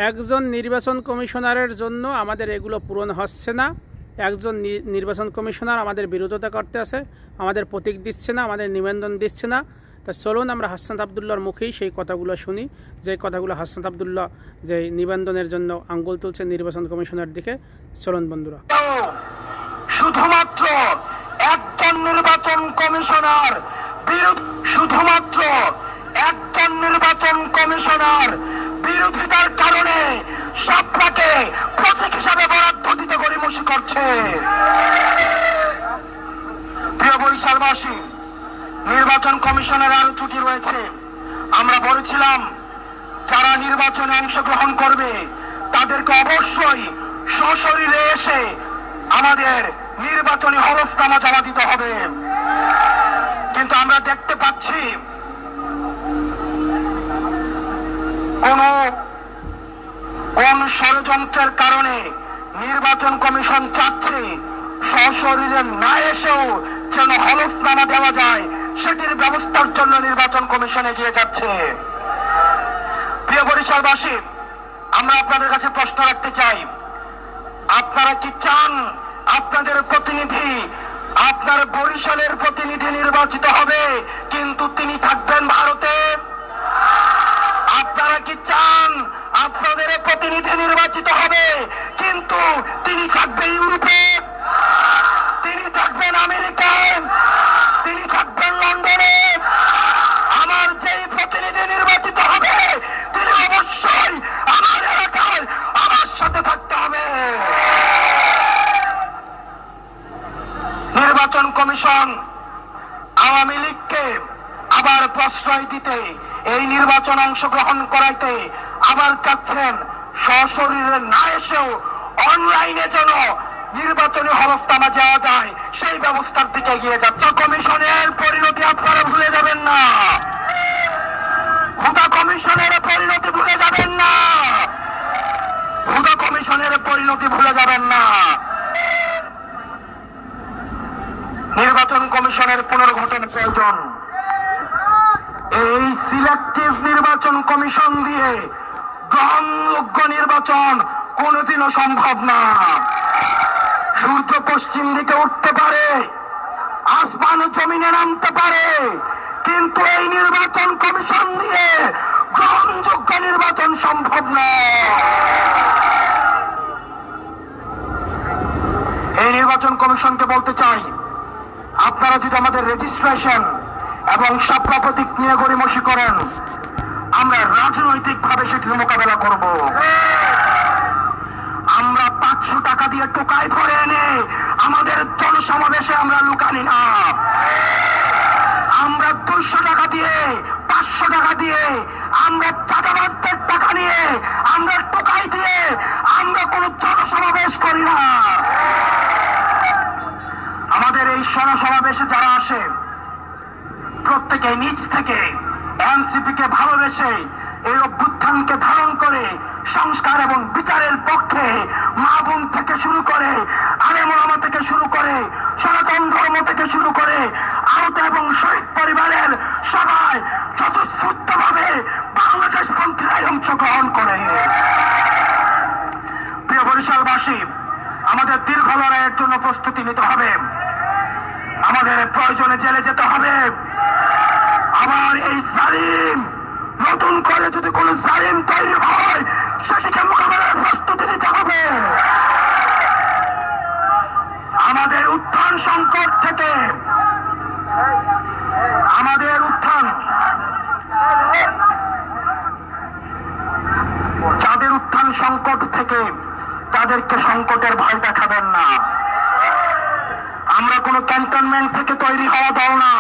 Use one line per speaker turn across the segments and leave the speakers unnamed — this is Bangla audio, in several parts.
একজন নির্বাচন কমিশনারের জন্য আমাদের এগুলো পূরণ হচ্ছে না। একজন নির্বাচন কমিশনার আমাদের বিরোধিতা করতে আছে, আমাদের প্রতীক দিচ্ছে না, আমাদের নিবন্ধন দিচ্ছে না। তা চলুন আমরা হাসনাত আবদুল্লাহর মুখেই সেই কথাগুলো শুনি, যে কথাগুলো হাসনাত আবদুল্লাহ যে নিবন্ধনের জন্য আঙ্গুল তুলছে নির্বাচন কমিশনের দিকে। চলুন বন্ধুরা।
শুধুমাত্র একজন নির্বাচন কমিশনার বিরোধিতার কারণে সবটাকে প্রতীক হিসাবে বরাদ্দ দিতে গড়িমসি করছে। প্রিয় বরিশালবাসী, নির্বাচন কমিশনের আরো ত্রুটি রয়েছে। আমরা বলেছিলাম যারা নির্বাচনে অংশগ্রহণ করবে তাদেরকে অবশ্যই সশরীরে এসে আমাদের নির্বাচনী হলফনামা জমা দিতে হবে। কিন্তু আমরা দেখতে পাচ্ছি কোন ষড়যন্ত্রের কারণে নির্বাচন কমিশন চাচ্ছে সশরীরে না এসেও যেন হলফনামা দেওয়া যায়, সেটির ব্যবস্থার জন্য নির্বাচন কমিশন এগিয়ে যাচ্ছে। প্রিয় বরিশালবাসী, আমরা আপনাদের কাছে প্রশ্ন রাখতে চাই, আপনারা কি চান আপনাদের প্রতিনিধি, আপনার বরিশালের প্রতিনিধি নির্বাচিত হবে কিন্তু তিনি থাকবেন ভারতে? আপনারা কি চান আপনাদের প্রতিনিধি নির্বাচিত হবে কিন্তু তিনি থাকবেন ইউরোপে, তিনি থাকবেন আমেরিকায়, তিনি থাকবেন লন্ডনে? আমার যেই প্রতিনিধি নির্বাচিত হবে তিনি অবশ্যই আমার এলাকায় আমার সাথে থাকতে হবে। নির্বাচন কমিশন আওয়ামী লীগকে আবার প্রশ্রয় দিতে, এই নির্বাচন অংশগ্রহণ করাইতে আবার চাচ্ছেন সশরীরে না এসেও অনলাইনে যেন নির্বাচনী হলফনামা দেওয়া যায় সেই ব্যবস্থার দিকে এগিয়ে যাচ্ছে। কমিশনের পরিণতি আপনারা ভুলে যাবেন না, হুদা কমিশনের পরিণতি ভুলে যাবেন না, হুদা কমিশনের পরিণতি ভুলে যাবেন না। নির্বাচন কমিশনের পুনর্গঠন প্রয়োজন। এই সিলেক্টিভ নির্বাচন কমিশন দিয়ে গ্রহণযোগ্য নির্বাচন কোনদিনও সম্ভব না। সূর্য পশ্চিম দিকে উঠতে পারে, আসমান জমিনে নামতে পারে, কিন্তু এই নির্বাচন কমিশন দিয়ে গ্রহণযোগ্য নির্বাচন সম্ভব না। এই নির্বাচন কমিশনকে বলতে চাই, আপনারা যদি আমাদের রেজিস্ট্রেশন এবং শাপলা প্রতীক নিয়ে গড়িমসি করেন, আমরা রাজনৈতিক ভাবে সেটির মোকাবেলা করব। আমরা 500 টাকা দিয়ে টোকাই করে এনে আমাদের জনসমাবেশে আমরা লুকানি না। আমরা 200 টাকা দিয়ে, 500 টাকা দিয়ে, আমরা চাঁদাবাজদের টাকা নিয়ে, আমরা টোকাই দিয়ে আমরা কোন জনসমাবেশ করি না। আমাদের এই জনসমাবেশে যারা আসে প্রত্যেকে নিজ থেকে এনসিপি কে ভালোবেসে এই অভ্যুত্থানকে ধারণ করে সংস্কার এবং বিচারের পক্ষে মা বোন থেকে শুরু করে, আলেম ওলামা থেকে শুরু করে, সনাতন ধর্ম থেকে শুরু করে আহত এবং শহীদ পরিবারের সবাই স্বতঃস্ফূর্তভাবে বাংলাদেশপন্থীরাই অংশগ্রহণ করে। প্রিয় বরিশালবাসী, আমাদের দীর্ঘ লড়াইয়ের জন্য প্রস্তুতি নিতে হবে। আমাদের প্রয়োজনে জেলে যেতে হবে। আবার এই জালিম, নতুন করে যদি কোন জালিম তৈরি হয় সেটিকে মোকাবেলার প্রস্তুতি নিতে হবে। আমাদের উত্থান সংকট থেকে, আমাদের উত্থান, যাদের উত্থান সংকট থেকে তাদেরকে সংকটের ভয় দেখাবেন না। আমরা কোন ক্যান্টনমেন্ট থেকে তৈরি হওয়া দল না।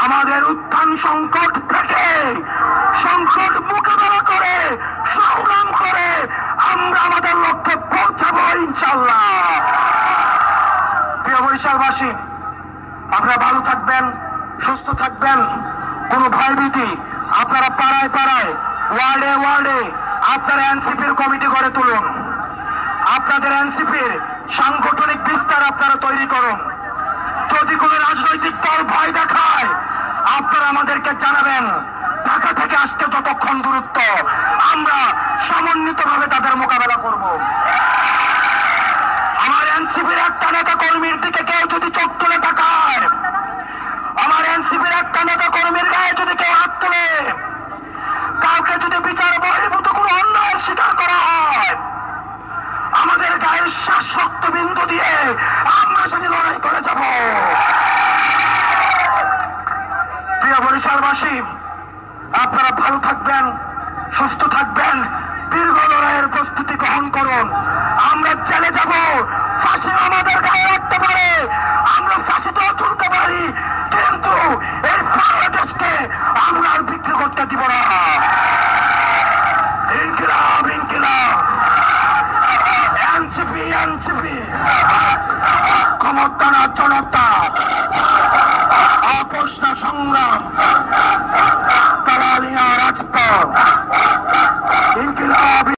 আমাদের উত্থান সংকট থেকে সংকট মোকাবেলা করে, সংগ্রাম করে আমরা আমাদের লক্ষ্যে পৌঁছাবো ইনশাআল্লাহ। প্রিয় বরিশালবাসী, আপনারা ভালো থাকবেন, সুস্থ থাকবেন, কোন ভয়ভীতি আপনারা পাড়ায় পাড়ায়, ওয়ার্ডে ওয়ার্ডে আপনারা এনসিপির কমিটি গড়ে তুলুন। আপনাদের এনসিপির সাংগঠনিক বিস্তার আপনারা তৈরি করুন। যদি কোন রাজনৈতিক দল ভয় দেখায় আপনারা আমাদেরকে জানাবেন। ঢাকা থেকে আসতে যতক্ষণ কিছুক্ষণ দূরত্ব, আমরা সমন্বিতভাবে তাদের মোকাবেলা করব। আমার এনসিপির একটা নেতা কর্মীর দিকে কেউ যদি চোখ তুলে তাকায়, আমার এনসিপির একটা নেতা কর্মীর গায়ে যদি কেউ হাত তুলে, কাউকে যদি বিচার বহির্ভূত কোনো অন্যায়ের শিকার করা হয়, আমাদের গায়ের শ্বাস রক্তবিন্দু দিয়ে আমরা সেটি লড়াই করে যাব। প্রিয় বরিশালবাসী, আপনারা ভালো থাকবেন, সুস্থ থাকবেন, দীর্ঘ লড়াইয়ের প্রস্তুতি গ্রহণ করুন। আমরা জেলে যাব, ফাঁসি আমাদের গায়ে রাখতে পারে, আমরা ফাঁসিতেও তুলতে পারি, কিন্তু এই বাংলাদেশকে আমরা আর বিক্রি করতে দিব না। ইনকিলাব, ইনকিলাব, এনসিপি, এনসিপি, ক্ষমতা না জনতা, আপোষ না সংগ্রাম, দালালিয়া রাজপথ।